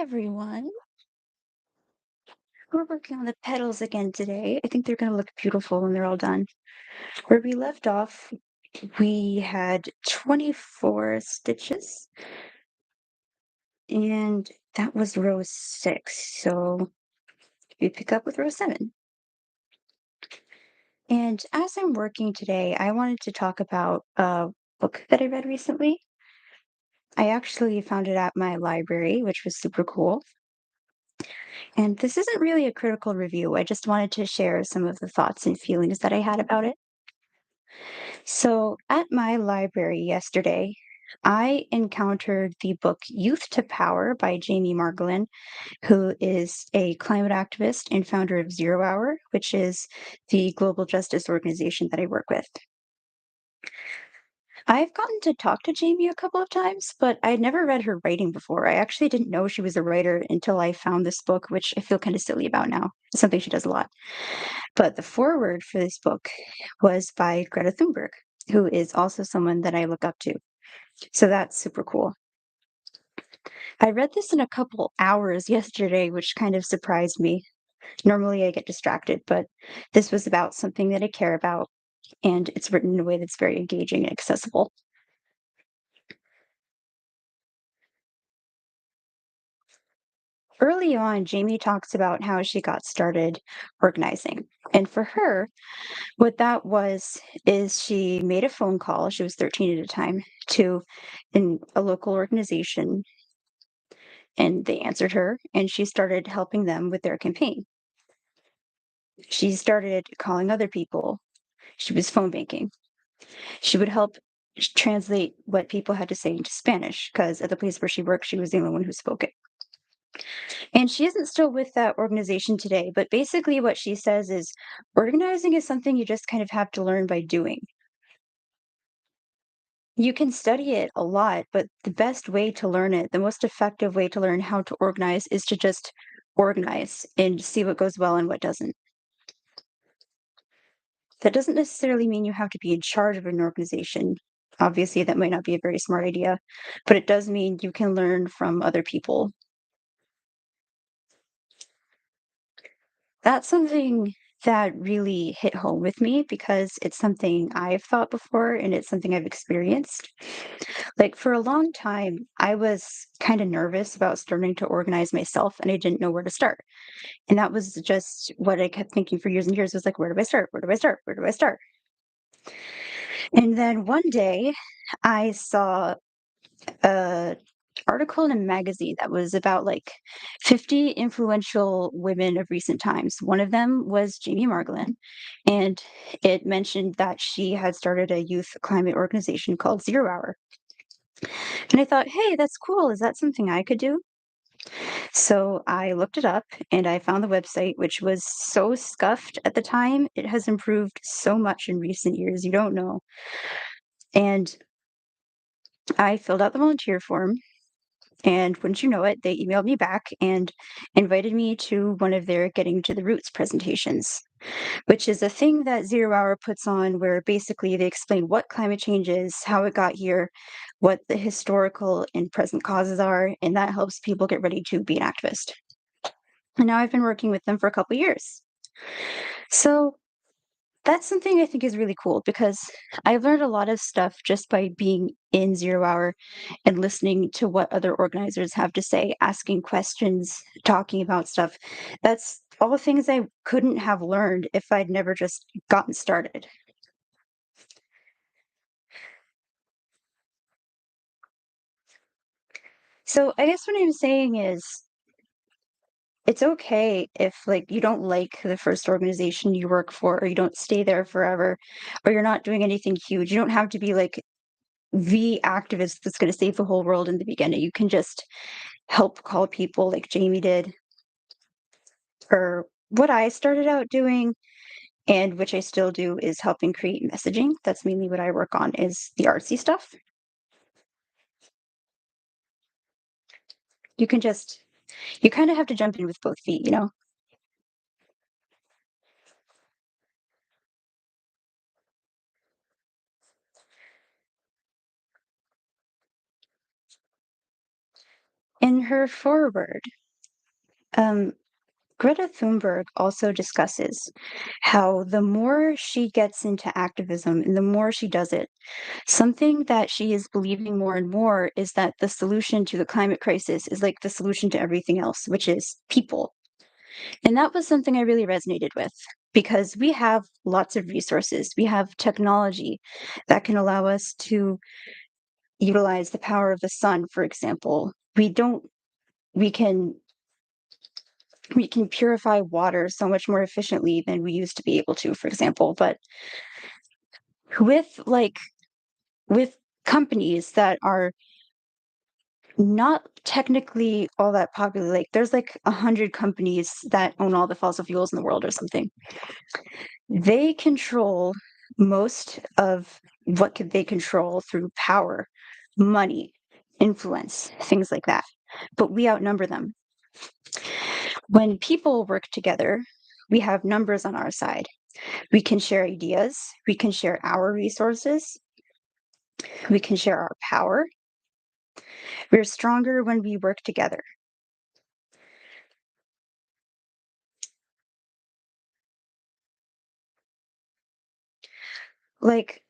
Everyone. We're working on the petals again today. I think they're going to look beautiful when they're all done. Where we left off, we had 24 stitches, and that was row 6. So we pick up with row 7. And as I'm working today, I wanted to talk about a book that I read recently. I actually found it at my library, which was super cool. And this isn't really a critical review. I just wanted to share some of the thoughts and feelings that I had about it. So, at my library yesterday, I encountered the book Youth to Power by Jamie Margolin, who is a climate activist and founder of Zero Hour, which is the global justice organization that I work with. I've gotten to talk to Jamie a couple of times, but I'd never read her writing before. I actually didn't know she was a writer until I found this book, which I feel kind of silly about now. It's something she does a lot. But the foreword for this book was by Greta Thunberg, who is also someone that I look up to. So that's super cool. I read this in a couple hours yesterday, which kind of surprised me. Normally I get distracted, but this was about something that I care about, and it's written in a way that's very engaging and accessible. Early on, Jamie talks about how she got started organizing. And for her, what that was is she made a phone call, she was 13 at a time, to a local organization, and they answered her, and she started helping them with their campaign. She started calling other people. She was phone banking. She would help translate what people had to say into Spanish because at the place where she worked, she was the only one who spoke it. And she isn't still with that organization today, but basically what she says is organizing is something you just kind of have to learn by doing. You can study it a lot, but the best way to learn it, the most effective way to learn how to organize is to just organize and see what goes well and what doesn't. That doesn't necessarily mean you have to be in charge of an organization. Obviously, that might not be a very smart idea, but it does mean you can learn from other people. That's something that really hit home with me because it's something I've thought before and it's something I've experienced. Like for a long time, I was kind of nervous about starting to organize myself and I didn't know where to start. And that was just what I kept thinking for years and years was like, where do I start? Where do I start? Where do I start? And then one day I saw a article in a magazine that was about like 50 influential women of recent times. One of them was Jamie Margolin, and it mentioned that she had started a youth climate organization called Zero Hour. And I thought, hey, that's cool. Is that something I could do? So I looked it up and I found the website, which was so scuffed at the time. It has improved so much in recent years. You don't know. And I filled out the volunteer form. And wouldn't you know it, they emailed me back and invited me to one of their Getting to the Roots presentations, which is a thing that Zero Hour puts on where basically they explain what climate change is, how it got here, what the historical and present causes are, and that helps people get ready to be an activist. And now I've been working with them for a couple years. So that's something I think is really cool because I've learned a lot of stuff just by being in Zero Hour and listening to what other organizers have to say, asking questions, talking about stuff. That's all things I couldn't have learned if I'd never just gotten started. So I guess what I'm saying is it's okay if like you don't like the first organization you work for or you don't stay there forever or you're not doing anything huge. You don't have to be like the activist that's going to save the whole world in the beginning. You can just help call people like Jamie did, or what I started out doing, and which I still do, is helping create messaging. That's mainly what I work on is the artsy stuff. You can just you kind of have to jump in with both feet, you know? In her foreword, um, Greta Thunberg also discusses how the more she gets into activism and the more she does it, something that she is believing more and more is that the solution to the climate crisis is like the solution to everything else, which is people. And that was something I really resonated with because we have lots of resources. We have technology that can allow us to utilize the power of the sun, for example. We can we can purify water so much more efficiently than we used to be able to, for example. But with like with companies that are not technically all that popular, like there's like 100 companies that own all the fossil fuels in the world or something. They control most of what could they control through power, money, influence, things like that. But we outnumber them. When people work together, we have numbers on our side. We can share ideas, we can share our resources, we can share our power. We're stronger when we work together. Like,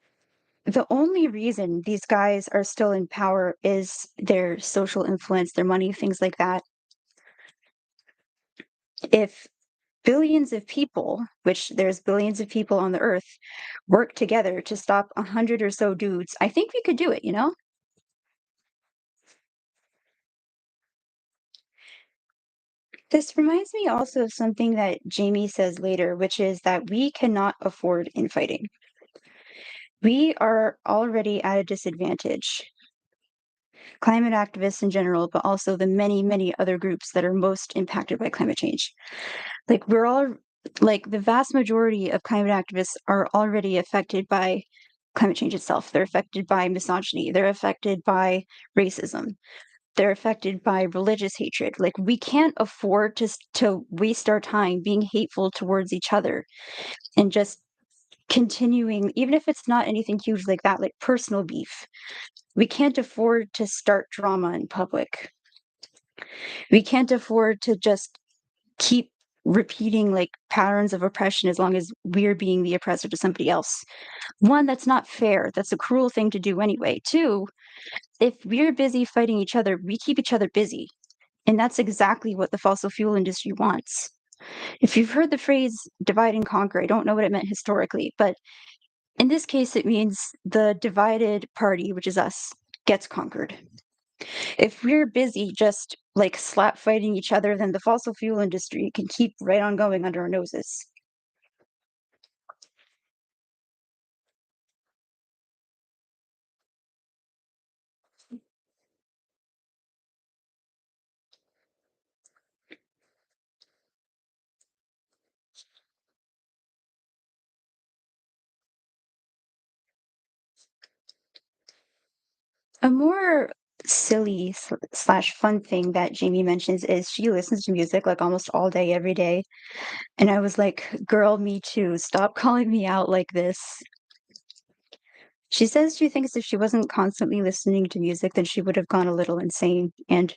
the only reason these guys are still in power is their social influence, their money, things like that. If billions of people, which there's billions of people on the earth, work together to stop 100 or so dudes, I think we could do it, you know? This reminds me also of something that Jamie says later, which is that we cannot afford infighting. We are already at a disadvantage, climate activists in general, but also the many, many other groups that are most impacted by climate change. Like, we're all, like, the vast majority of climate activists are already affected by climate change itself. They're affected by misogyny, they're affected by racism, they're affected by religious hatred. Like, we can't afford to waste our time being hateful towards each other and just continuing, even if it's not anything huge like that, like personal beef. We can't afford to start drama in public. We can't afford to just keep repeating like patterns of oppression as long as we're being the oppressor to somebody else. One, that's not fair. That's a cruel thing to do anyway. Two, if we're busy fighting each other, we keep each other busy. And that's exactly what the fossil fuel industry wants. If you've heard the phrase divide and conquer, I don't know what it meant historically, but in this case, it means the divided party, which is us, gets conquered. If we're busy just like slap fighting each other, then the fossil fuel industry can keep right on going under our noses. A more silly slash fun thing that Jamie mentions is she listens to music like almost all day, every day. And I was like, girl, me too. Stop calling me out like this. She says she thinks if she wasn't constantly listening to music, then she would have gone a little insane. And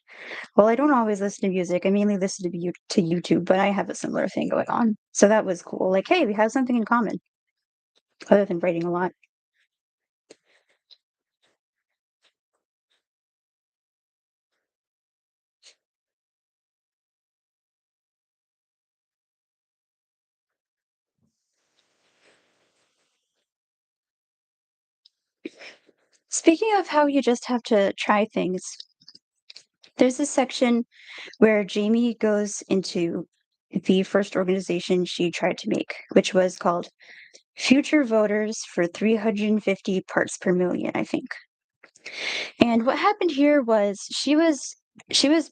well, I don't always listen to music. I mainly listen to YouTube, but I have a similar thing going on. So that was cool. Like, hey, we have something in common other than writing a lot. Speaking of how you just have to try things, there's this section where Jamie goes into the first organization she tried to make, which was called Future Voters for 350 Parts Per Million, I think. And what happened here was she was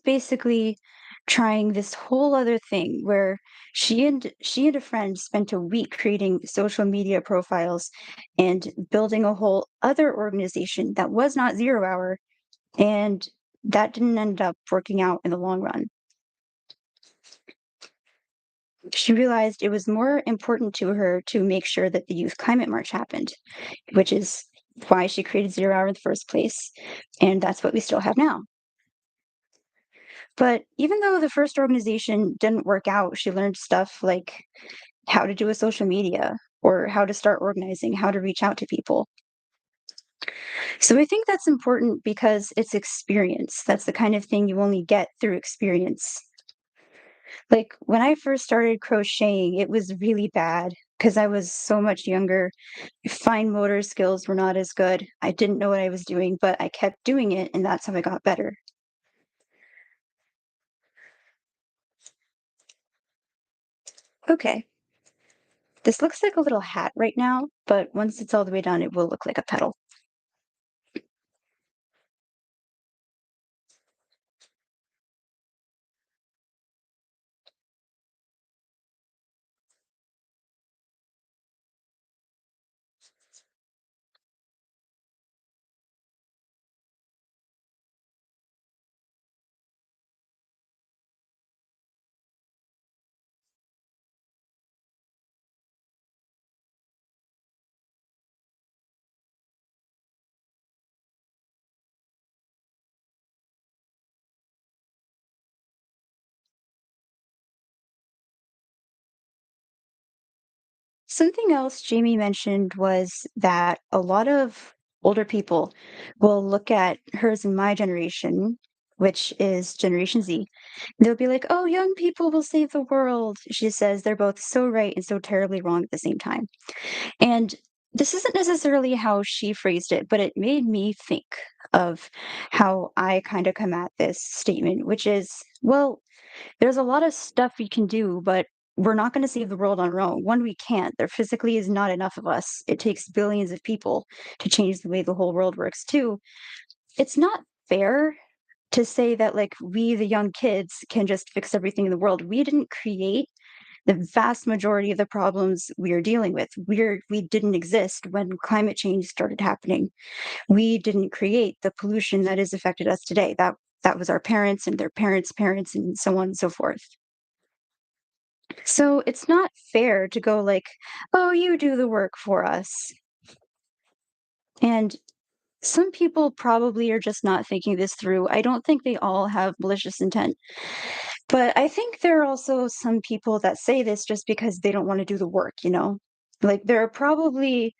basically trying this whole other thing where she and a friend spent a week creating social media profiles and building a whole other organization that was not Zero Hour, and that didn't end up working out in the long run. She realized it was more important to her to make sure that the Youth Climate March happened, which is why she created Zero Hour in the first place, and that's what we still have now. But even though the first organization didn't work out, she learned stuff like how to do a social media or how to start organizing, how to reach out to people. So I think that's important because it's experience. That's the kind of thing you only get through experience. Like when I first started crocheting, it was really bad because I was so much younger. Fine motor skills were not as good. I didn't know what I was doing, but I kept doing it, and that's how I got better. Okay, this looks like a little hat right now, but once it's all the way done, it will look like a petal. Something else Jamie mentioned was that a lot of older people will look at hers and my generation, which is Generation Z. They'll be like, oh, young people will save the world. She says they're both so right and so terribly wrong at the same time. And this isn't necessarily how she phrased it, but it made me think of how I kind of come at this statement, which is, well, there's a lot of stuff we can do, but we're not going to save the world on our own. One, we can't. There physically is not enough of us. It takes billions of people to change the way the whole world works. Two, it's not fair to say that like we, the young kids, can just fix everything in the world. We didn't create the vast majority of the problems we are dealing with. We didn't exist when climate change started happening. We didn't create the pollution that has affected us today. That was our parents and their parents' parents and so on and so forth. So it's not fair to go like, "Oh, you do the work for us." And some people probably are just not thinking this through. I don't think they all have malicious intent. But I think there are also some people that say this just because they don't want to do the work, you know? Like there are probably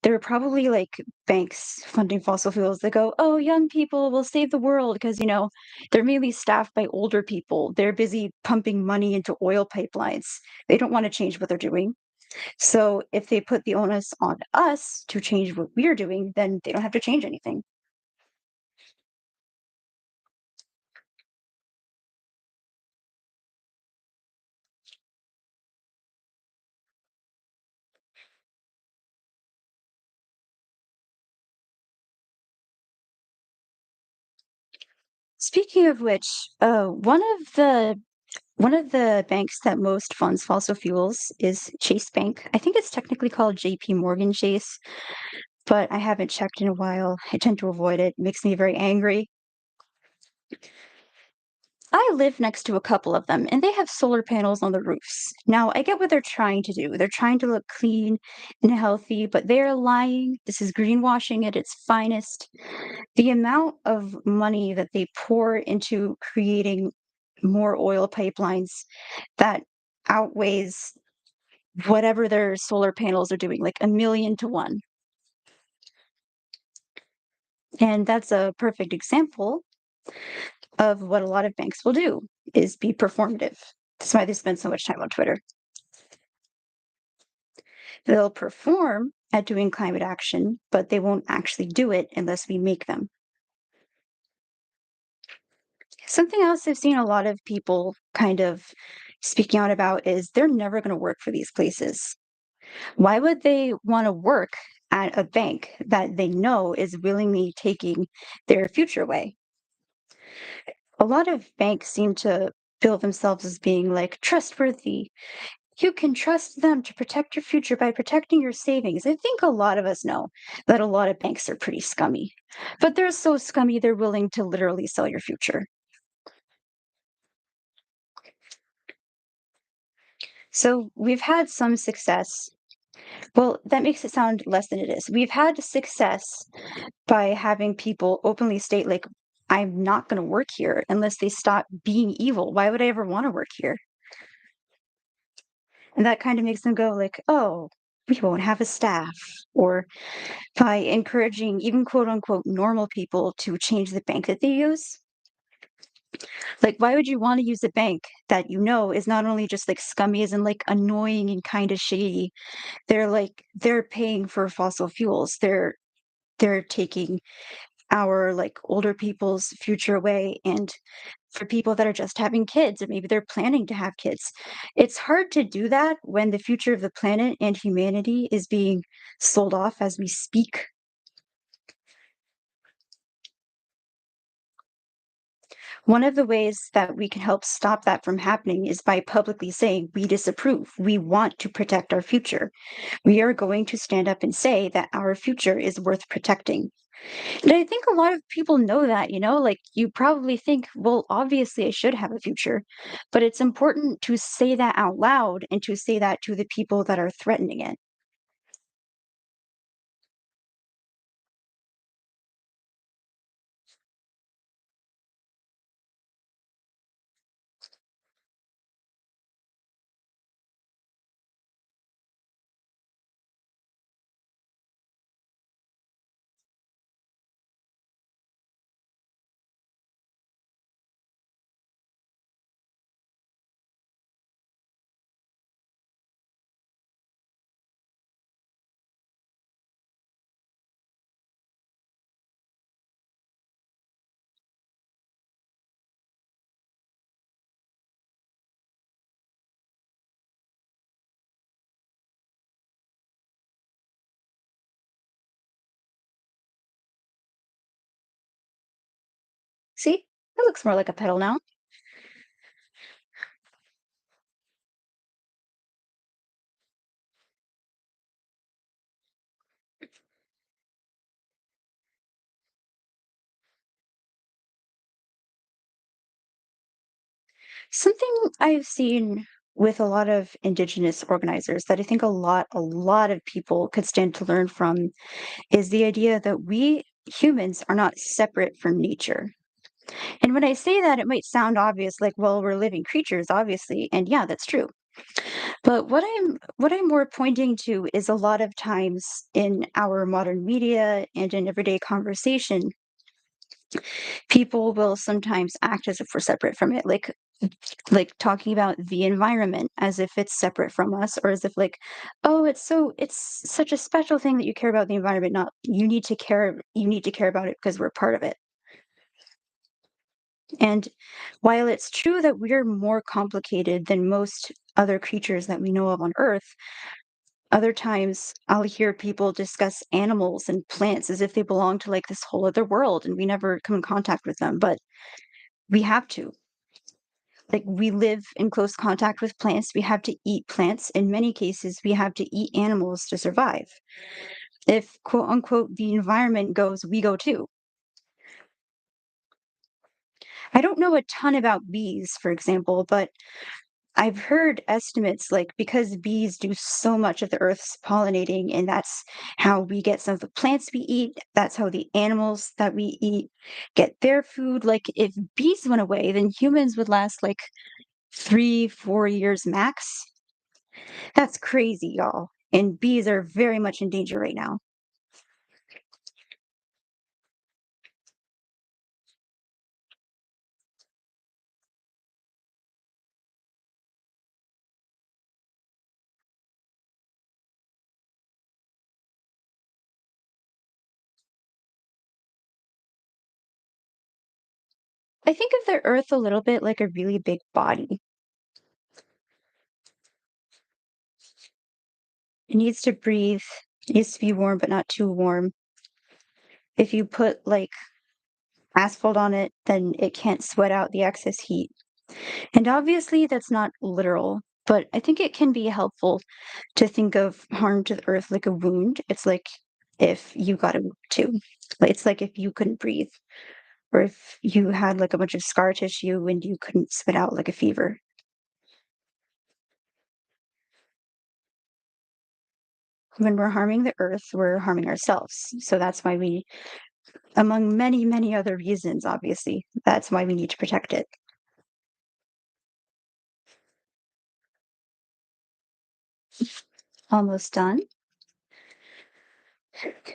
like banks funding fossil fuels that go, "Oh, young people will save the world," because, they're mainly staffed by older people. They're busy pumping money into oil pipelines. They don't want to change what they're doing. So if they put the onus on us to change what we're doing, then they don't have to change anything. Speaking of which, one of the banks that most funds fossil fuels is Chase Bank. I think it's technically called JP Morgan Chase, but I haven't checked in a while. I tend to avoid it. It makes me very angry. I live next to a couple of them, and they have solar panels on the roofs. Now, I get what they're trying to do. They're trying to look clean and healthy, but they are lying. This is greenwashing at its finest. The amount of money that they pour into creating more oil pipelines that outweighs whatever their solar panels are doing, like a million to one. And that's a perfect example of what a lot of banks will do is be performative. That's why they spend so much time on Twitter. They'll perform at doing climate action, but they won't actually do it unless we make them. Something else I've seen a lot of people kind of speaking out about is they're never going to work for these places. Why would they want to work at a bank that they know is willingly taking their future away? A lot of banks seem to bill themselves as being like trustworthy. You can trust them to protect your future by protecting your savings. I think a lot of us know that a lot of banks are pretty scummy, but they're so scummy they're willing to literally sell your future. So we've had some success. Well, that makes it sound less than it is. We've had success by having people openly state, like, I'm not going to work here unless they stop being evil. Why would I ever want to work here? And that kind of makes them go like, "Oh, we won't have a staff." Or by encouraging even quote unquote normal people to change the bank that they use. Like, why would you want to use a bank that you know is not only just like scummy as in like annoying and kind of shady, they're paying for fossil fuels. They're taking our like older people's future away, and for people that are just having kids or maybe they're planning to have kids. It's hard to do that when the future of the planet and humanity is being sold off as we speak. One of the ways that we can help stop that from happening is by publicly saying we disapprove. We want to protect our future. We are going to stand up and say that our future is worth protecting. And I think a lot of people know that, like you probably think, well, obviously I should have a future, but it's important to say that out loud and to say that to the people that are threatening it. See, that looks more like a petal now. Something I've seen with a lot of indigenous organizers that I think a lot of people could stand to learn from is the idea that we humans are not separate from nature. And when I say that, it might sound obvious, like, well, we're living creatures, obviously. And yeah, that's true. But what I'm more pointing to is a lot of times in our modern media and in everyday conversation, people will sometimes act as if we're separate from it. Like talking about the environment as if it's separate from us, or as if like, oh, it's such a special thing that you care about the environment, not you need to care about it because we're part of it. And while it's true that we're more complicated than most other creatures that we know of on Earth, other times I'll hear people discuss animals and plants as if they belong to like this whole other world and we never come in contact with them. But we have to. Like, we live in close contact with plants. We have to eat plants. In many cases, we have to eat animals to survive. If quote unquote the environment goes, we go too. I don't know a ton about bees, for example, but I've heard estimates like because bees do so much of the earth's pollinating, and that's how we get some of the plants we eat. That's how the animals that we eat get their food. Like, if bees went away, then humans would last like 3, 4 years max. That's crazy, y'all. And bees are very much in danger right now. I think of the earth a little bit like a really big body. It needs to breathe, it needs to be warm, but not too warm. If you put like asphalt on it, then it can't sweat out the excess heat. And obviously, that's not literal, but I think it can be helpful to think of harm to the earth like a wound. It's like if you got a wound too. Like, it's like if you couldn't breathe, or if you had like a bunch of scar tissue and you couldn't spit out like a fever. When we're harming the earth, we're harming ourselves. So that's why we among many, many other reasons, obviously. That's why we need to protect it. Almost done.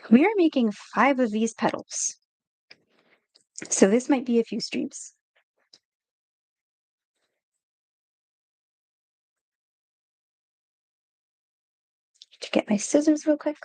We are making 5 of these petals. So this might be a few streams. To get my scissors real quick.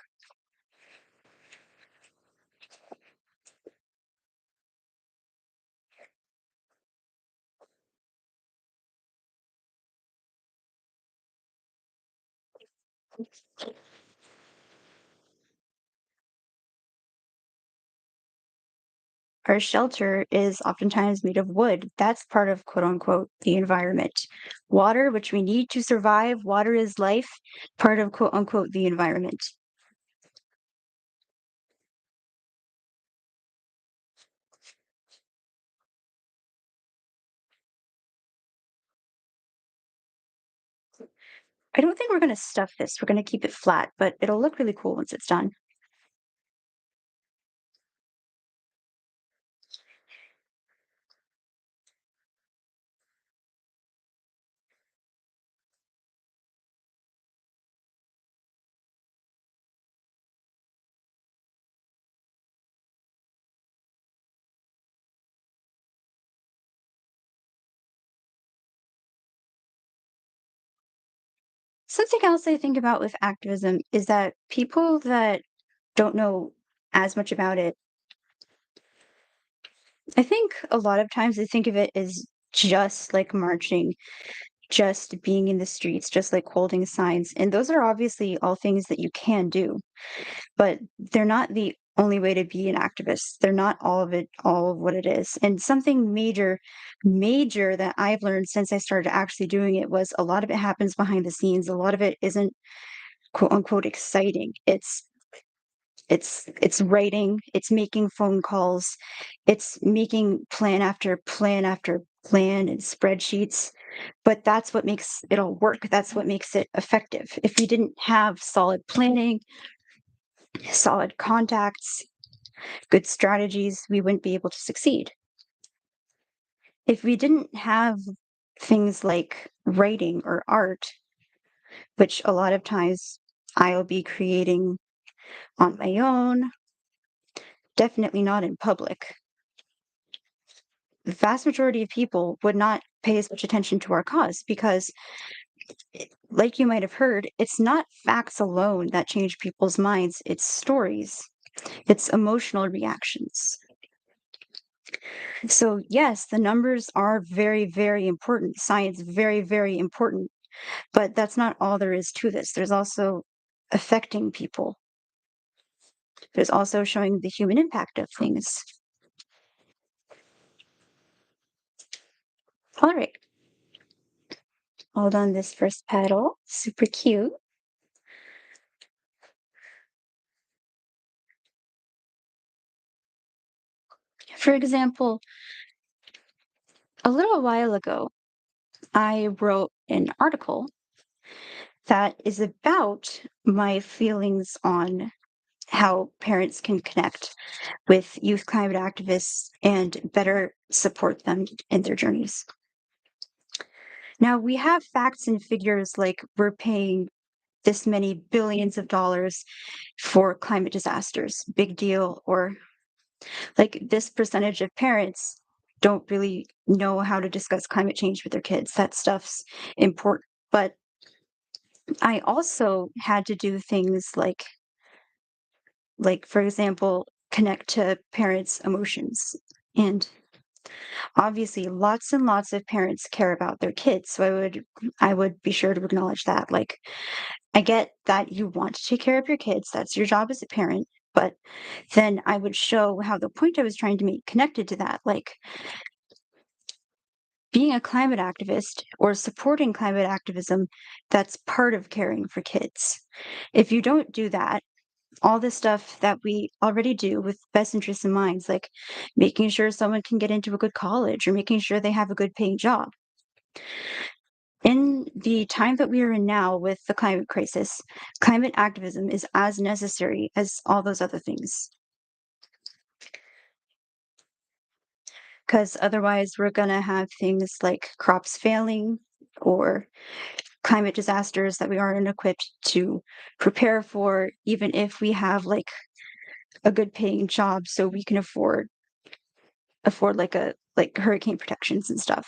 Our shelter is oftentimes made of wood. That's part of quote unquote the environment. Water, which we need to survive, water is life, part of quote unquote the environment. I don't think we're going to stuff this. We're going to keep it flat, but it'll look really cool once it's done. Something else I think about with activism is that people that don't know as much about it, I think a lot of times they think of it as just like marching, just being in the streets, just like holding signs. And those are obviously all things that you can do, but they're not the only way to be an activist. They're not all of it, all of what it is. And something major, major that I've learned since I started actually doing it was a lot of it happens behind the scenes. A lot of it isn't quote unquote exciting. It's writing, it's making phone calls, it's making plan after plan after plan and spreadsheets, but that's what makes it all work. That's what makes it effective. If we didn't have solid planning, solid contacts, good strategies, we wouldn't be able to succeed. If we didn't have things like writing or art, which a lot of times I'll be creating on my own, definitely not in public, the vast majority of people would not pay as much attention to our cause because, like you might have heard, it's not facts alone that change people's minds, it's stories, it's emotional reactions. So, yes, the numbers are very, very important. Science, very, very important. But that's not all there is to this. There's also affecting people, there's also showing the human impact of things. All right, hold on this first petal. Super cute. For example, a little while ago, I wrote an article that is about my feelings on how parents can connect with youth climate activists and better support them in their journeys. Now, we have facts and figures like we're paying this many billions of dollars for climate disasters, big deal, or like this percentage of parents don't really know how to discuss climate change with their kids. That stuff's important. But I also had to do things like for example, connect to parents' emotions. And obviously lots and lots of parents care about their kids. So I would be sure to acknowledge that. Like I get that you want to take care of your kids. That's your job as a parent. But then I would show how the point I was trying to make connected to that. Like being a climate activist or supporting climate activism, that's part of caring for kids. If you don't do that, all the stuff that we already do with best interests in minds, like making sure someone can get into a good college or making sure they have a good paying job. In the time that we are in now with the climate crisis, climate activism is as necessary as all those other things. because otherwise we're gonna have things like crops failing or climate disasters that we aren't equipped to prepare for, even if we have like a good paying job so we can afford like a like hurricane protections and stuff.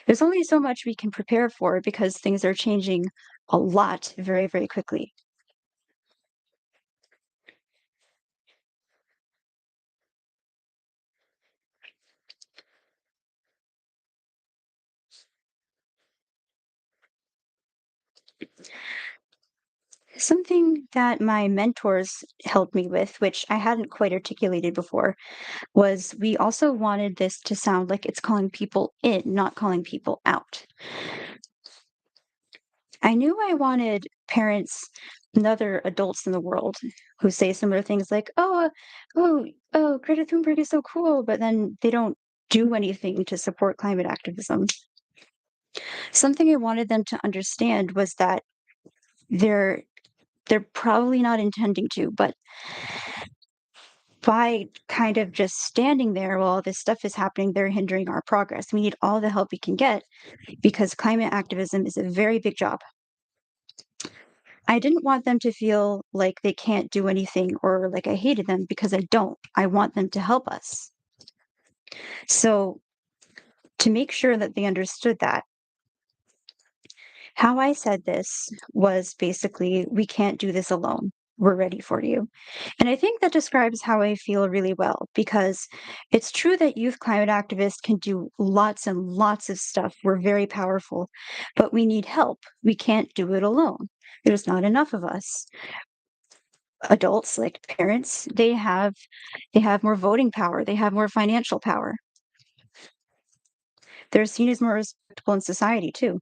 There's only so much we can prepare for because things are changing a lot very, very quickly. Something that my mentors helped me with, which I hadn't quite articulated before, was we also wanted this to sound like it's calling people in, not calling people out. I knew I wanted parents and other adults in the world who say similar things like, oh, Greta Thunberg is so cool, but then they don't do anything to support climate activism. Something I wanted them to understand was that they're they're probably not intending to, but by kind of just standing there while all this stuff is happening, they're hindering our progress. We need all the help we can get because climate activism is a very big job. I didn't want them to feel like they can't do anything or like I hated them because I don't. I want them to help us. So, to make sure that they understood that, how I said this was basically, we can't do this alone. We're ready for you. And I think that describes how I feel really well because it's true that youth climate activists can do lots and lots of stuff. We're very powerful, but we need help. We can't do it alone. There's not enough of us. Adults, like parents, they have more voting power, they have more financial power. They're seen as more respectable in society too.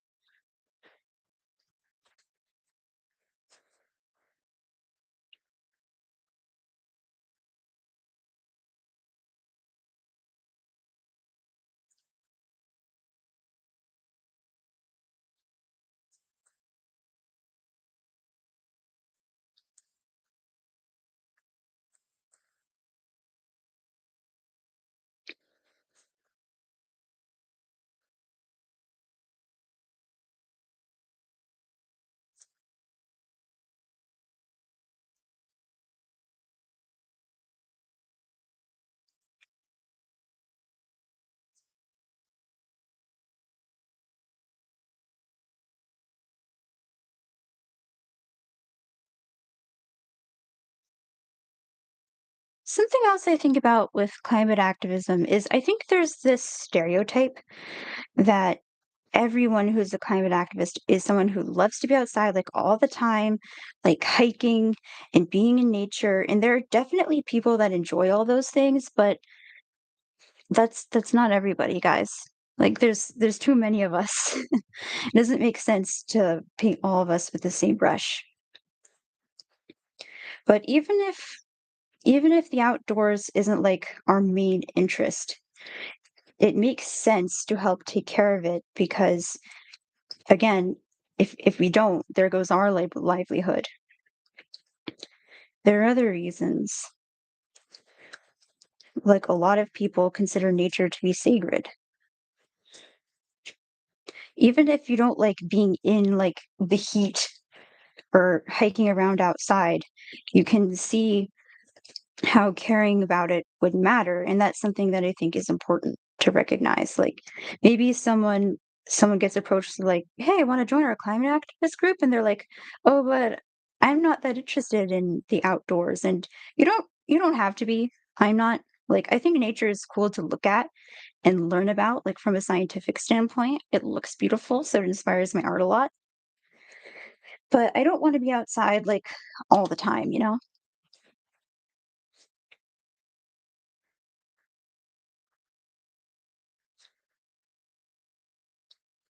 Something else I think about with climate activism is I think there's this stereotype that everyone who's a climate activist is someone who loves to be outside like all the time, like hiking and being in nature. And there are definitely people that enjoy all those things, but that's not everybody, guys. Like there's too many of us. It doesn't make sense to paint all of us with the same brush. But even if the outdoors isn't like our main interest, it makes sense to help take care of it because again, if we don't, there goes our livelihood. There are other reasons. Like a lot of people consider nature to be sacred. Even if you don't like being in like the heat or hiking around outside, you can see how caring about it would matter, and that's something that I think is important to recognize. Like, maybe someone gets approached like, "Hey, I wanna join our climate activist group," and they're like, "Oh, but I'm not that interested in the outdoors," and you don't have to be. I'm not like, I think nature is cool to look at and learn about, like, from a scientific standpoint. It looks beautiful, so it inspires my art a lot, but I don't wanna be outside, like, all the time, you know?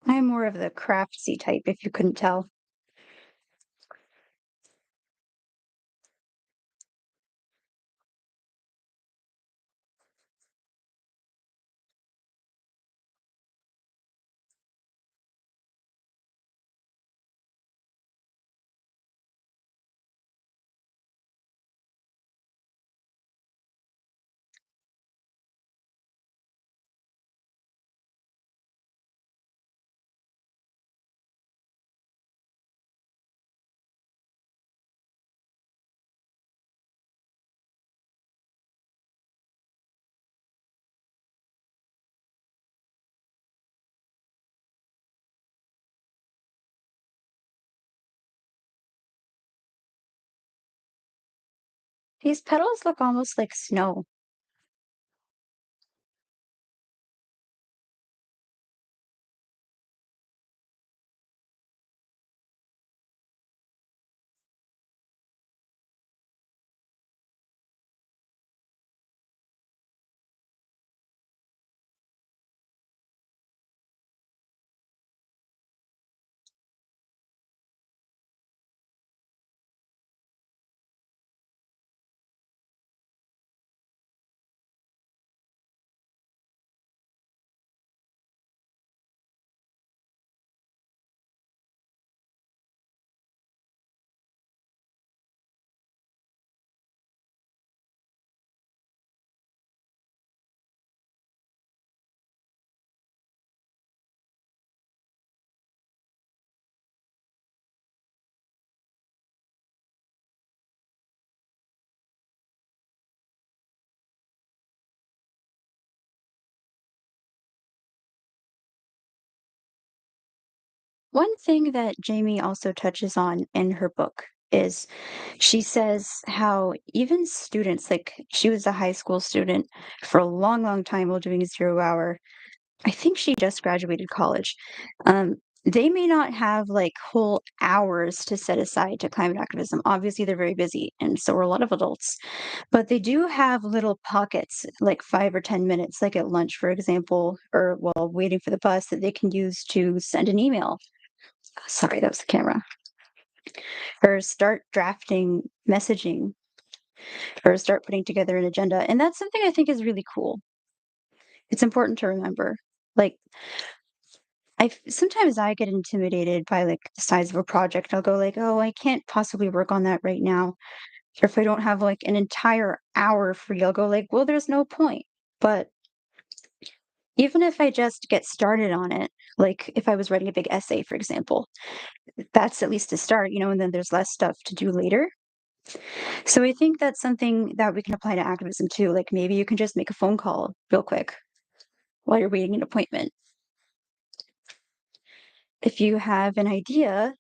I'm more of the craftsy type, if you couldn't tell. These petals look almost like snow. One thing that Jamie also touches on in her book is she says how even students, like she was a high school student for a long, long time while doing 0 hour. I think she just graduated college. Um, they may not have like whole hours to set aside to climate activism. Obviously, they're very busy, and so are a lot of adults. But they do have little pockets, like 5 or 10 minutes, like at lunch, for example, or while waiting for the bus, that they can use to send an email. Sorry, that was the camera. Or start drafting messaging, or start putting together an agenda. And that's something I think is really cool. It's important to remember. Like, sometimes I get intimidated by like the size of a project. I'll go like, "Oh, I can't possibly work on that right now." Or if I don't have like an entire hour free, I'll go like, "Well, there's no point." But even if I just get started on it, like if I was writing a big essay, for example, that's at least a start, and then there's less stuff to do later. So I think that's something that we can apply to activism too. Like maybe you can just make a phone call real quick while you're waiting an appointment. If you have an idea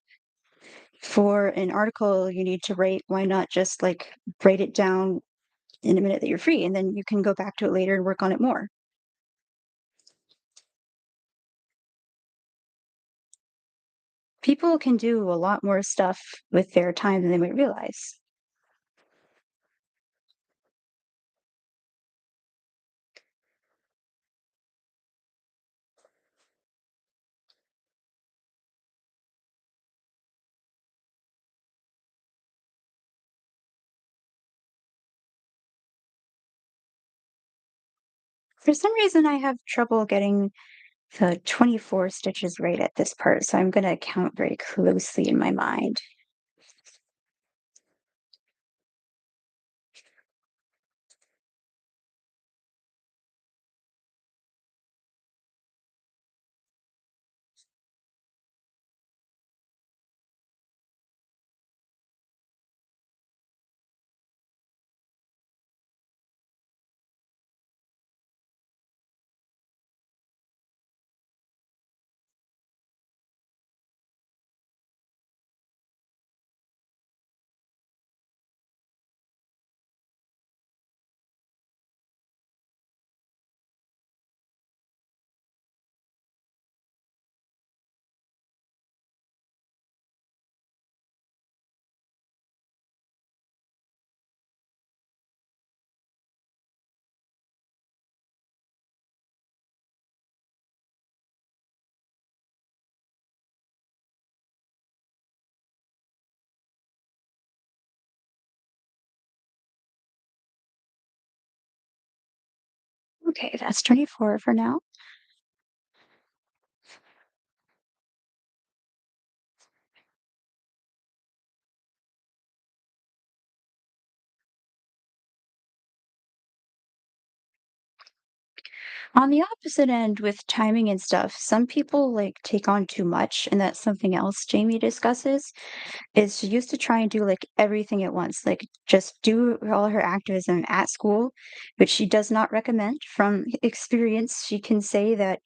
for an article you need to write, why not just like write it down in a minute that you're free and then you can go back to it later and work on it more. People can do a lot more stuff with their time than they might realize. For some reason, I have trouble getting the 24 stitches right at this part, so I'm going to count very closely in my mind. Okay, that's 24 for now. On the opposite end with timing and stuff, some people like take on too much, and that's something else Jamie discusses, is she used to try and do like everything at once, like just do all her activism at school, which she does not recommend. From experience, she can say that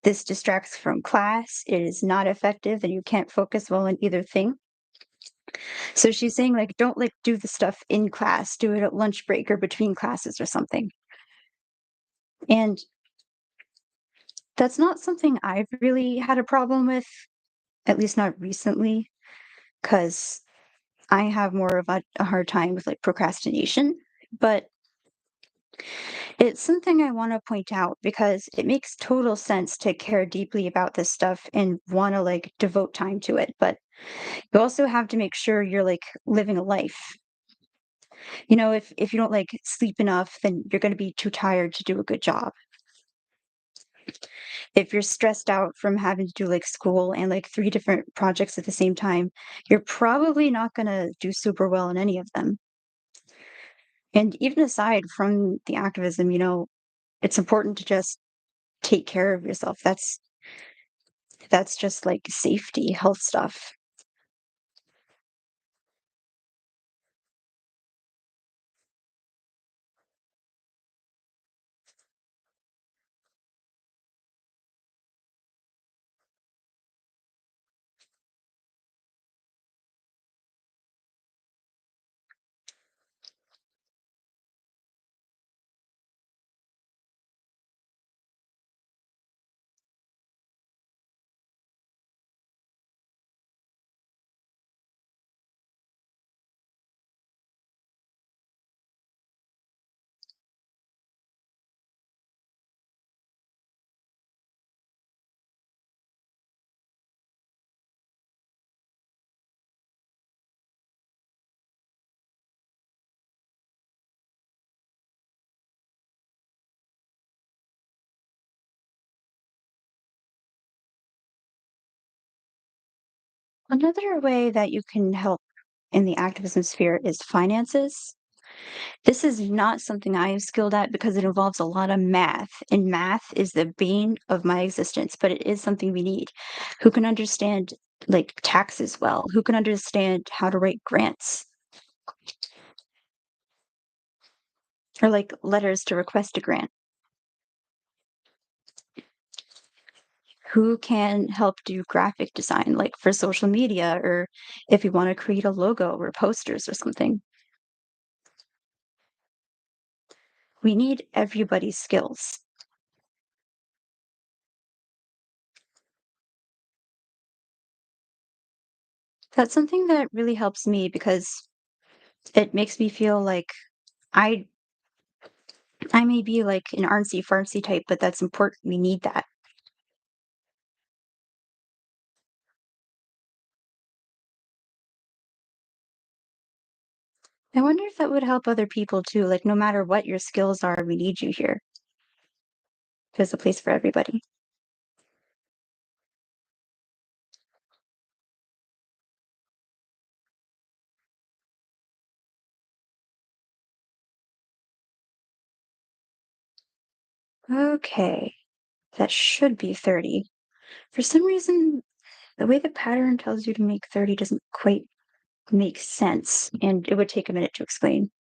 this distracts from class, it is not effective, and you can't focus well on either thing. So she's saying, like, don't, like, do the stuff in class, do it at lunch break or between classes or something. And that's not something I've really had a problem with, at least not recently, because I have more of a hard time with, like, procrastination. But it's something I wanna point out because it makes total sense to care deeply about this stuff and wanna, like, devote time to it, but you also have to make sure you're, like, living a life. If you don't, like, sleep enough, then you're gonna be too tired to do a good job. If you're stressed out from having to do, like, school and, like, 3 different projects at the same time, you're probably not gonna do super well in any of them. And even aside from the activism, it's important to just take care of yourself. That's just, like, safety, health stuff. Another way that you can help in the activism sphere is finances. This is not something I am skilled at because it involves a lot of math, and math is the bane of my existence, but it is something we need. Who can understand, like, taxes well? Who can understand how to write grants or, like, letters to request a grant? Who can help do graphic design, like, for social media or if you wanna create a logo or posters or something? We need everybody's skills. That's something that really helps me because it makes me feel like I I may be like an artsy-fartsy type, but that's important. We need that. I wonder if that would help other people too. Like, no matter what your skills are, we need you here. There's a place for everybody. Okay, that should be 30. For some reason, the way the pattern tells you to make 30 doesn't quite make sense, and it would take a minute to explain.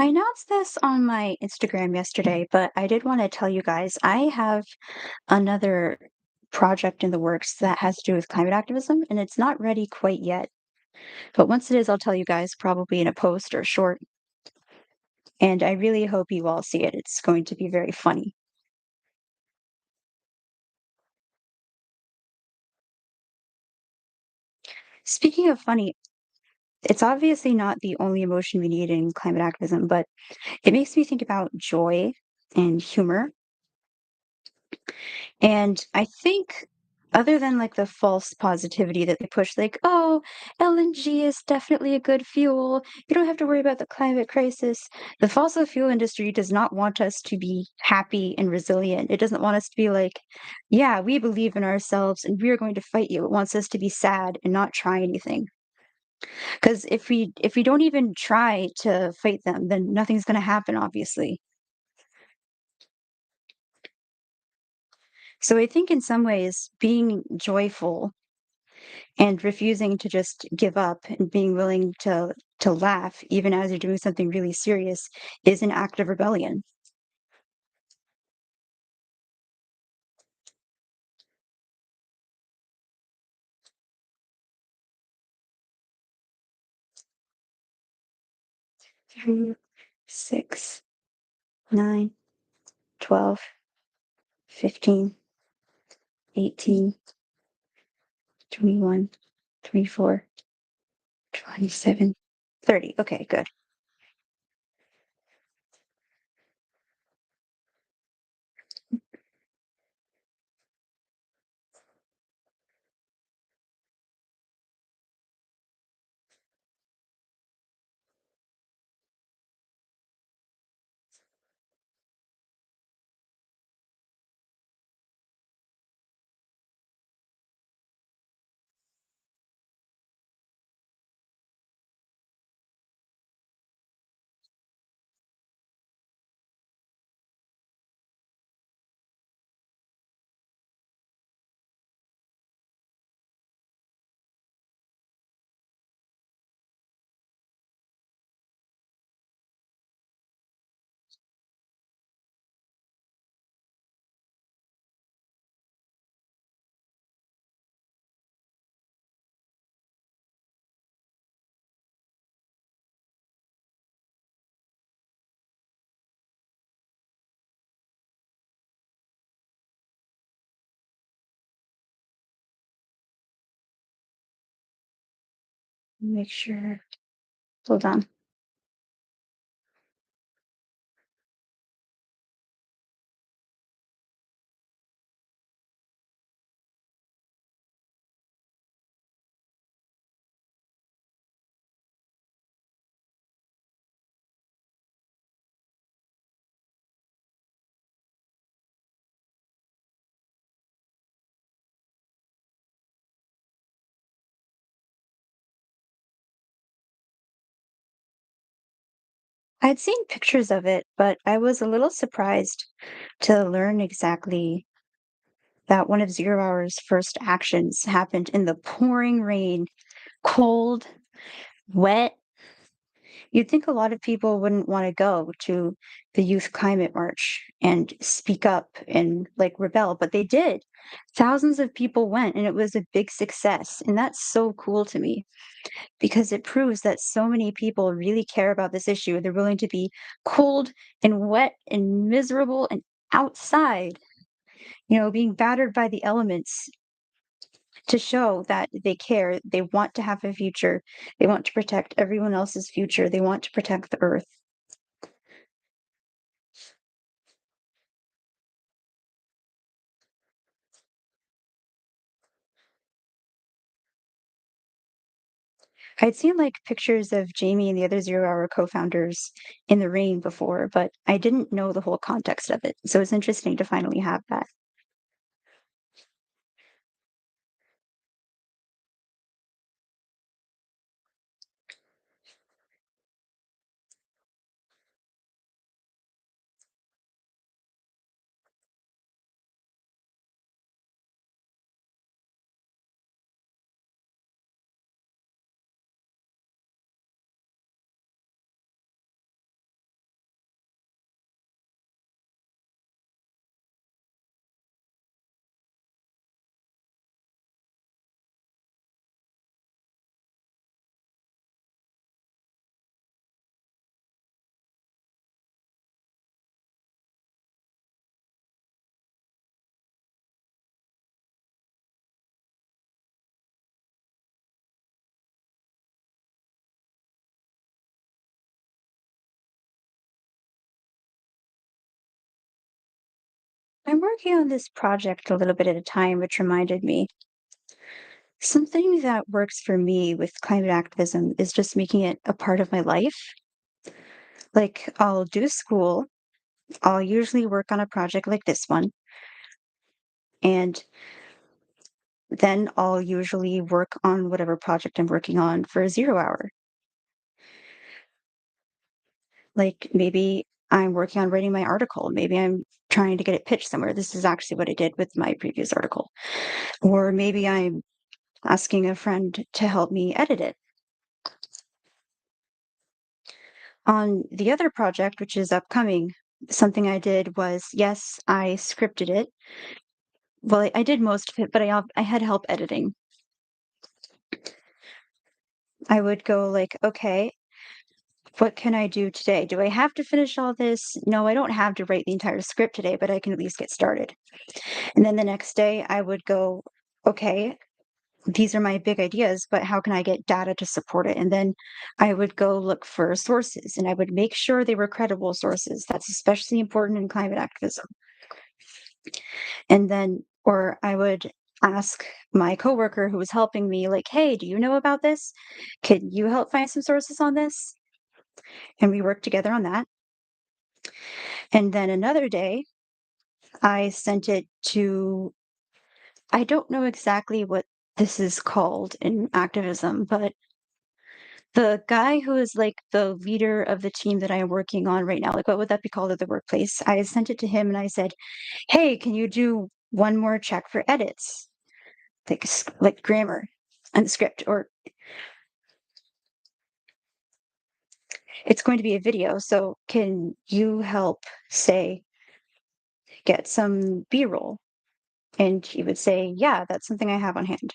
I announced this on my Instagram yesterday, but I did want to tell you guys I have another project in the works that has to do with climate activism, and it's not ready quite yet. But once it is, I'll tell you guys probably in a post or short. And I really hope you all see it. It's going to be very funny. Speaking of funny, it's obviously not the only emotion we need in climate activism, but it makes me think about joy and humor. And I think other than, like, the false positivity that they push, like, "Oh, LNG is definitely a good fuel. You don't have to worry about the climate crisis." The fossil fuel industry does not want us to be happy and resilient. It doesn't want us to be like, "Yeah, we believe in ourselves, and we are going to fight you." It wants us to be sad and not try anything. Because if we don't even try to fight them, then nothing's gonna happen, obviously. So I think in some ways, being joyful and refusing to just give up and being willing to laugh even as you're doing something really serious is an act of rebellion. 3, 6, 9, 12, 15, 18, 21, 24, 27, 30. Okay, good. Make sure. Hold on. I'd seen pictures of it, but I was a little surprised to learn exactly that one of Zero Hour's first actions happened in the pouring rain, cold, wet. You'd think a lot of people wouldn't want to go to the Youth Climate March and speak up and like rebel, but they did. Thousands of people went, and it was a big success. And that's so cool to me because it proves that so many people really care about this issue. They're willing to be cold and wet and miserable and outside, being battered by the elements to show that they care. They want to have a future. They want to protect everyone else's future. They want to protect the earth. I'd seen like pictures of Jamie and the other Zero Hour co-founders in the rain before, but I didn't know the whole context of it. So it's interesting to finally have that. I'm working on this project a little bit at a time, which reminded me something that works for me with climate activism is just making it a part of my life. Like, I'll do school, I'll usually work on a project like this one, and then I'll usually work on whatever project I'm working on for a 0 hour. Like, maybe I'm working on writing my article, maybe I'm trying to get it pitched somewhere. This is actually what I did with my previous article. Or maybe I'm asking a friend to help me edit it. On the other project, which is upcoming, something I did was, yes, I scripted it. Well, I did most of it, but I had help editing. I would go like, okay, what can I do today? Do I have to finish all this? No, I don't have to write the entire script today, but I can at least get started. And then the next day I would go, okay, these are my big ideas, but how can I get data to support it? And then I would go look for sources and I would make sure they were credible sources. That's especially important in climate activism. And then, or I would ask my coworker who was helping me, like, hey, do you know about this? Can you help find some sources on this? And we worked together on that. And then another day, I sent it to, I don't know exactly what this is called in activism, but the guy who is like the leader of the team that I am working on right now, like what would that be called at the workplace? I sent it to him and I said, hey, can you do one more check for edits? Like grammar and the script, or it's going to be a video. So can you help say get some B-roll? And he would say, yeah, that's something I have on hand.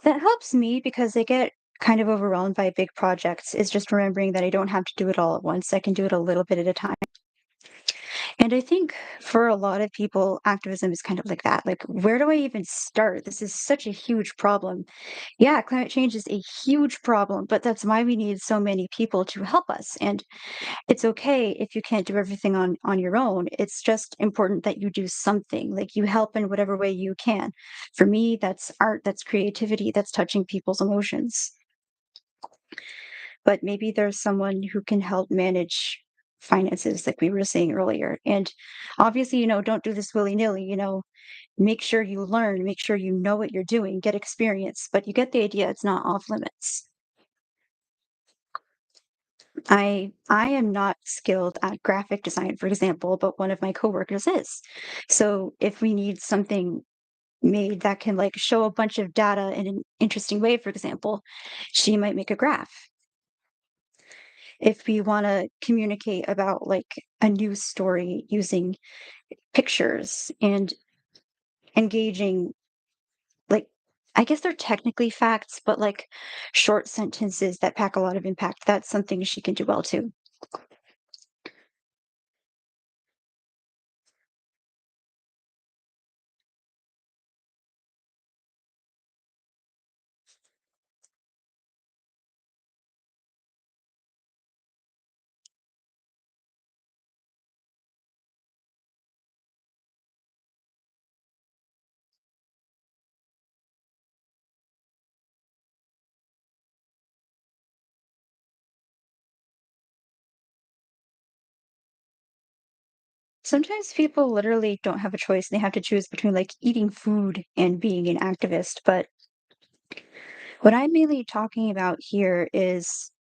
That helps me because I get kind of overwhelmed by big projects, is just remembering that I don't have to do it all at once. I can do it a little bit at a time. And I think for a lot of people, activism is kind of like that. Like, where do I even start? This is such a huge problem. Yeah, climate change is a huge problem, but that's why we need so many people to help us. And it's okay if you can't do everything on your own. It's just important that you do something. Like you help in whatever way you can. For me, that's art, that's creativity, that's touching people's emotions. But maybe there's someone who can help manage finances like we were saying earlier. And obviously, don't do this willy-nilly, make sure you learn, make sure you know what you're doing, get experience, but you get the idea, it's not off limits. I am not skilled at graphic design, for example, but one of my coworkers is. So if we need something made that can like show a bunch of data in an interesting way, for example, she might make a graph. If we want to communicate about like a news story using pictures and engaging, like, I guess they're technically facts, but like short sentences that pack a lot of impact, that's something she can do well too. Sometimes people literally don't have a choice. They have to choose between like eating food and being an activist. But what I'm mainly talking about here is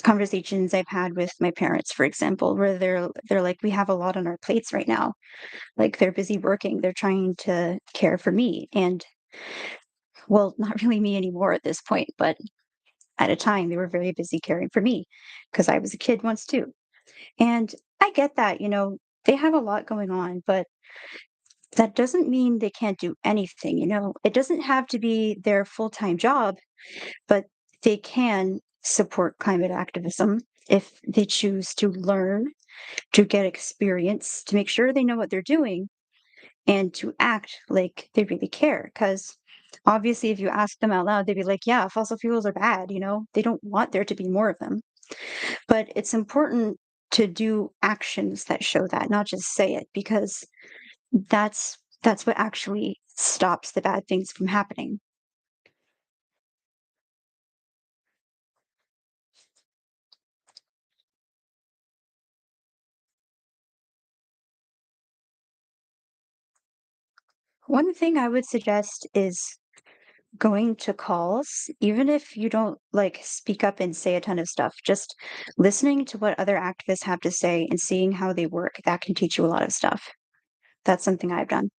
conversations I've had with my parents, for example, where they're like, we have a lot on our plates right now. Like they're busy working, they're trying to care for me. And well, not really me anymore at this point, but at a time they were very busy caring for me because I was a kid once too. And I get that, they have a lot going on, but that doesn't mean they can't do anything, It doesn't have to be their full-time job, but they can support climate activism if they choose to learn, to get experience, to make sure they know what they're doing, and to act like they really care. Because Obviously, if you ask them out loud, they'd be like, "Yeah, fossil fuels are bad," you know? They don't want there to be more of them. But it's important to do actions that show that, not just say it, because that's what actually stops the bad things from happening. One thing I would suggest is going to calls, even if you don't like speak up and say a ton of stuff, just listening to what other activists have to say and seeing how they work, that can teach you a lot of stuff. That's something I've done.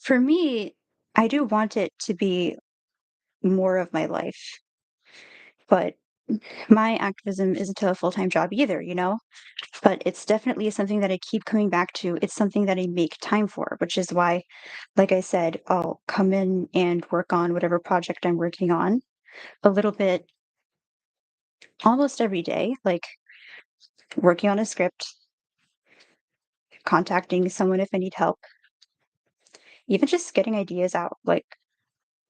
For me, I do want it to be more of my life, but my activism isn't a full-time job either, you know? But it's definitely something that I keep coming back to. It's something that I make time for, which is why, like I said, I'll come in and work on whatever project I'm working on a little bit almost every day, like working on a script, contacting someone if I need help, even just getting ideas out. Like,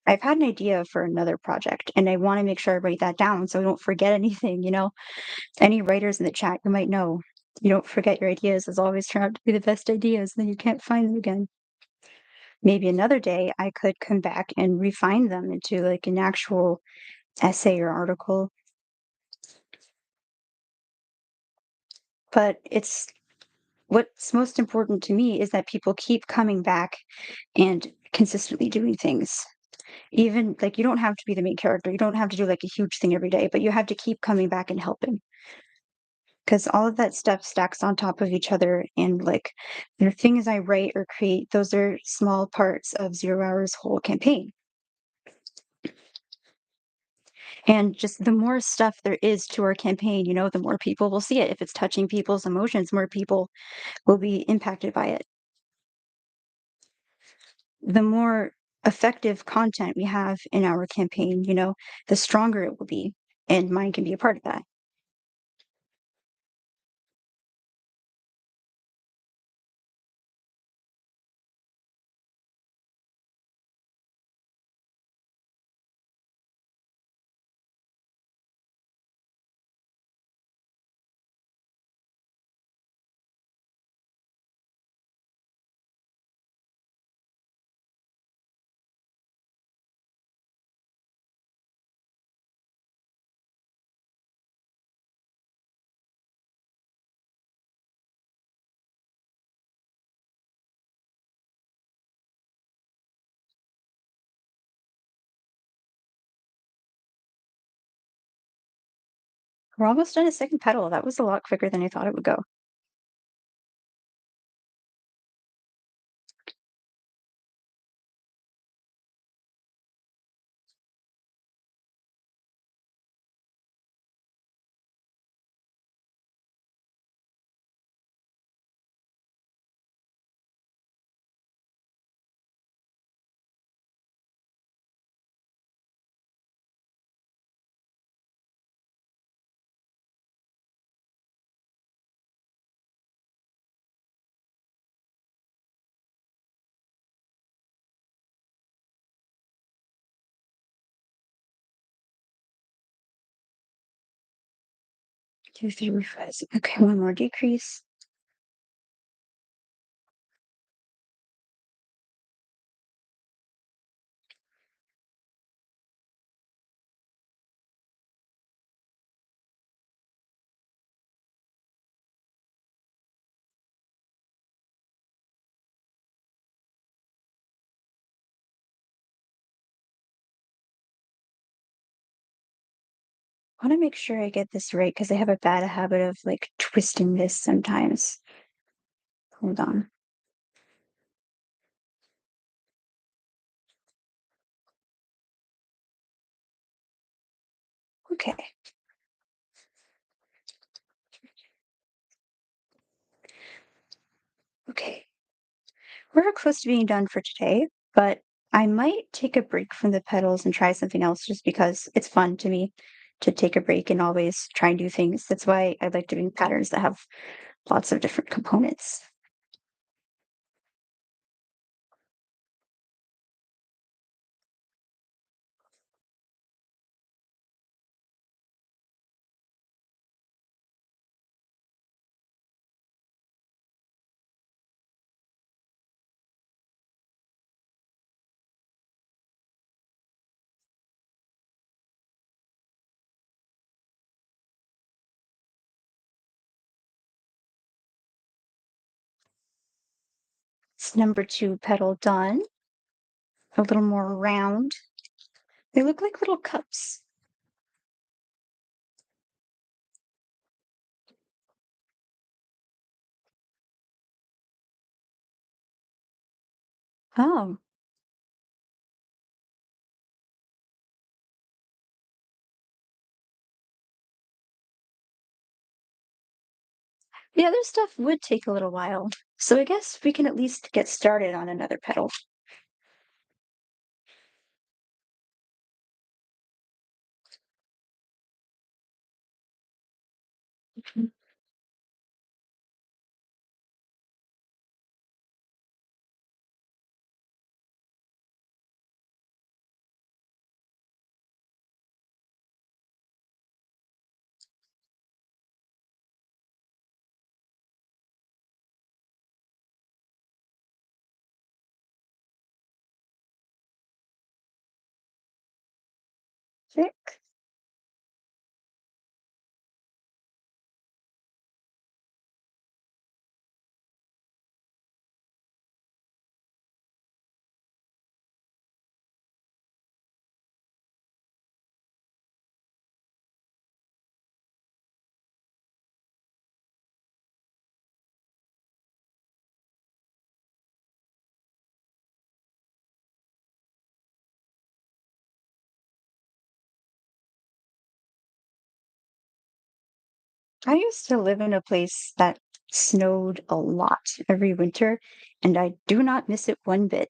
I've had an idea for another project and I want to make sure I write that down so I don't forget anything, you know? Any writers in the chat, you might know you don't forget your ideas as always turn out to be the best ideas, then you can't find them again. Maybe another day I could come back and refine them into like an actual essay or article. But it's what's most important to me is that people keep coming back and consistently doing things. Even like you don't have to be the main character. You don't have to do like a huge thing every day, but you have to keep coming back and helping because all of that stuff stacks on top of each other. And like the things I write or create, those are small parts of 0 Hour's whole campaign. And just the more stuff there is to our campaign, you know, the more people will see it. If it's touching people's emotions, more people will be impacted by it. The more effective content we have in our campaign, you know, the stronger it will be. And mine can be a part of that. We're almost done a second petal. That was a lot quicker than I thought it would go. Two, three, five. Okay, one more decrease. I wanna make sure I get this right because I have a bad habit of, like, twisting this sometimes. Hold on. Okay, okay. We're close to being done for today, but I might take a break from the petals and try something else just because it's fun to me to take a break and always try new things. That's why I like doing patterns that have lots of different components. It's number two petal done, a little more round. They look like little cups. Oh, the other stuff would take a little while. So I guess we can at least get started on another petal. Mhm. 6. I used to live in a place that snowed a lot every winter, and I do not miss it one bit.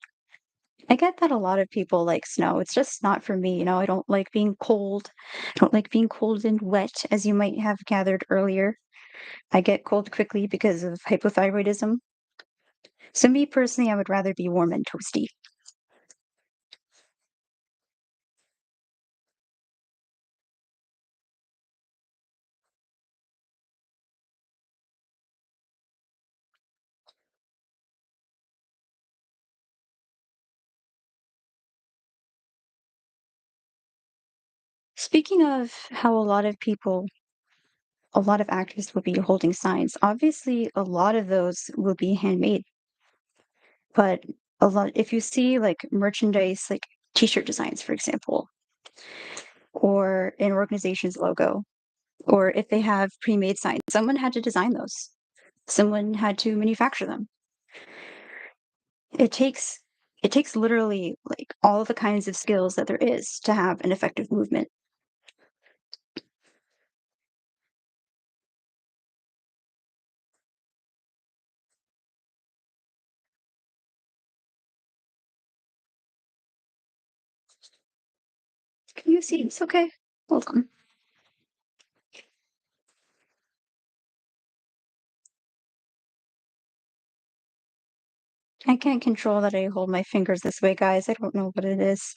I get that a lot of people like snow. It's just not for me. I don't like being cold. I don't like being cold and wet, as you might have gathered earlier. I get cold quickly because of hypothyroidism. So, me personally, I would rather be warm and toasty. Speaking of how a lot of actors will be holding signs, obviously, a lot of those will be handmade. But a lot, if you see like merchandise, like t-shirt designs, for example, or an organization's logo, or if they have pre-made signs, someone had to design those. Someone had to manufacture them. It takes it takes literally like all the kinds of skills that there is to have an effective movement. Can you see? It's okay. Hold on. I can't control that I hold my fingers this way, guys. I don't know what it is.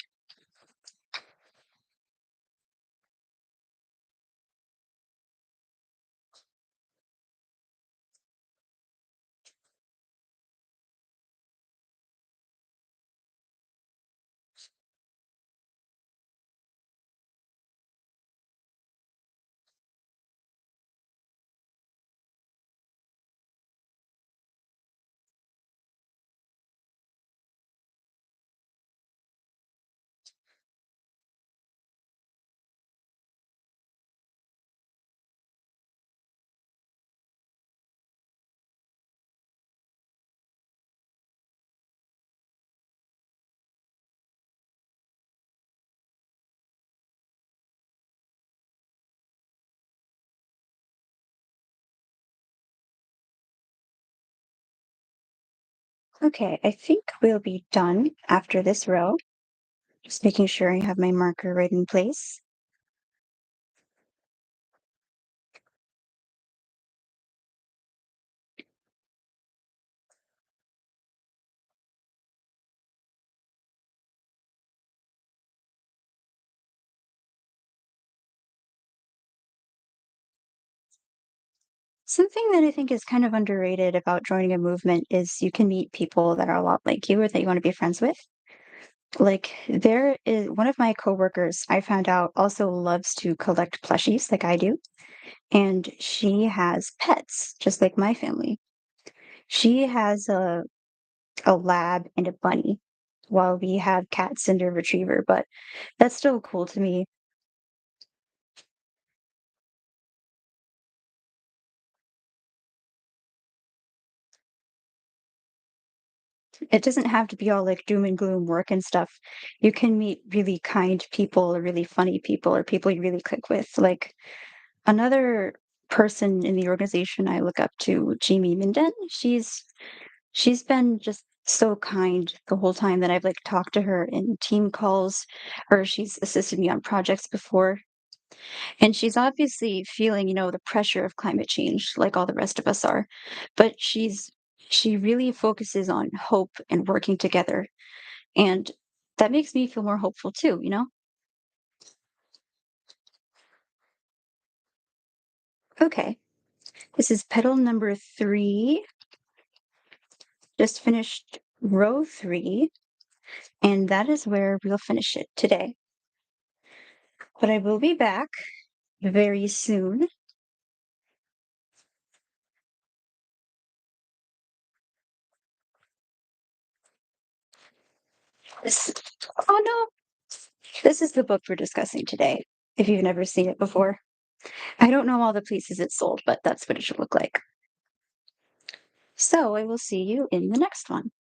Okay, I think we'll be done after this row. Just making sure I have my marker right in place. Something that I think is kind of underrated about joining a movement is you can meet people that are a lot like you or that you want to be friends with. Like there is one of my coworkers I found out also loves to collect plushies like I do, and she has pets just like my family. She has a lab and a bunny, while we have cats and a retriever, but that's still cool to me. It doesn't have to be all like doom and gloom work and stuff. You can meet really kind people or really funny people or people you really click with. Like another person in the organization I look up to, Jamie Minden, she's been just so kind the whole time that I've like talked to her in team calls or she's assisted me on projects before. And she's obviously feeling, the pressure of climate change like all the rest of us are. But she really focuses on hope and working together. And that makes me feel more hopeful too? Okay. This is petal number 3. Just finished row 3, and that is where we'll finish it today. But I will be back very soon. This, oh no, this is the book we're discussing today, if you've never seen it before. I don't know all the places it's sold, but that's what it should look like. So I will see you in the next one.